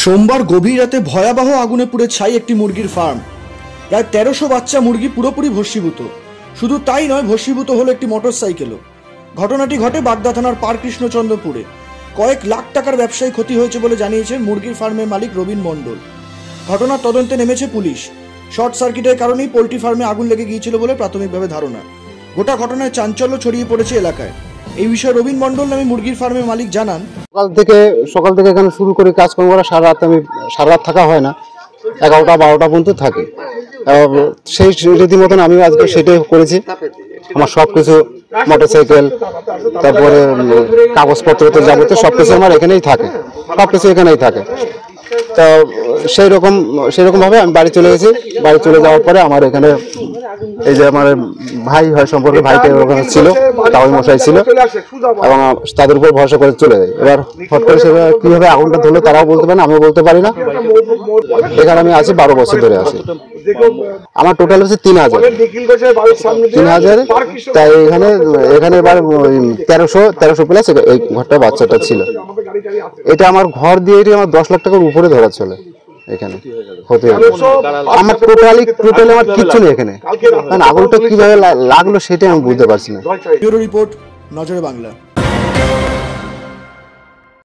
সোমবার গভীর রাতে ভয়াবহ আগুনে পুড়ে ছাই একটি মুরগির ফার্ম। প্রায় ১৩০০ বাচ্চা মুরগি পুরোপুরি ভস্মীভূত। শুধু তাই নয়, ভস্মীভূত হলো একটি মোটরসাইকেলও। ঘটনাটি ঘটে বাগদা থানার পার কৃষ্ণচন্দ্রপুরে। কয়েক লাখ টাকার ব্যবসায়ী ক্ষতি হয়েছে বলে জানিয়েছেন মুরগির ফার্মের মালিক রবীন মণ্ডল। ঘটনার তদন্তে নেমেছে পুলিশ। শর্ট সার্কিটের কারণেই পোল্ট্রি ফার্মে আগুন লেগে গিয়েছিল বলে প্রাথমিকভাবে ধারণা। গোটা ঘটনায় চাঞ্চল্য ছড়িয়ে পড়েছে এলাকায়। এই বিষয়ে রবীন মণ্ডল নামে মুরগির ফার্মের মালিক জানান, সকাল থেকে এখানে শুরু করে কাজকর্ম করা, সারা রাত থাকা হয় না, 11টা 12টা পর্যন্ত থাকে। সেই রীতিমতন আমি আজকে সেটাই করেছি। আমার সবকিছু মোটরসাইকেল, তারপরে কাগজপত্র তো যাবতীয় সবকিছু আমার এখানেই থাকে, সবকিছু এখানেই থাকে। তো সেই রকম ভাবে আমি বাড়ি চলে গেছি। বাড়ি চলে যাওয়ার পরে আমার এখানে এই যে আমার ভাই হয় সম্পর্কে, ভাইকে ওখানে ছিল, তাওই মশাই ছিল, এবং তাদের উপর ভরসা করে চলে যায়। এবার ফট করে সেটা কিভাবে আগুনটা ধরলো তারাও বলতে পারে না, আমিও বলতে পারি না। এখানে আমি আছি 12 বছর ধরে আছি। আমার টোটাল হচ্ছে 3000। তাই এখানে এবার 1300 প্লাস এই ঘরটা বাচ্চাটা ছিল। এটা আমার ঘর দিয়ে আমার 10 লাখ টাকার উপরে ধরা চলে। এখানে ক্ষতি হলো আমার টোটালি আমার কিচ্ছু নেই এখানে। কারণ আগুনটা কিভাবে লাগলো সেটাই আমি বুঝতে পারছি না। ব্যুরো রিপোর্ট, নজরে বাংলা।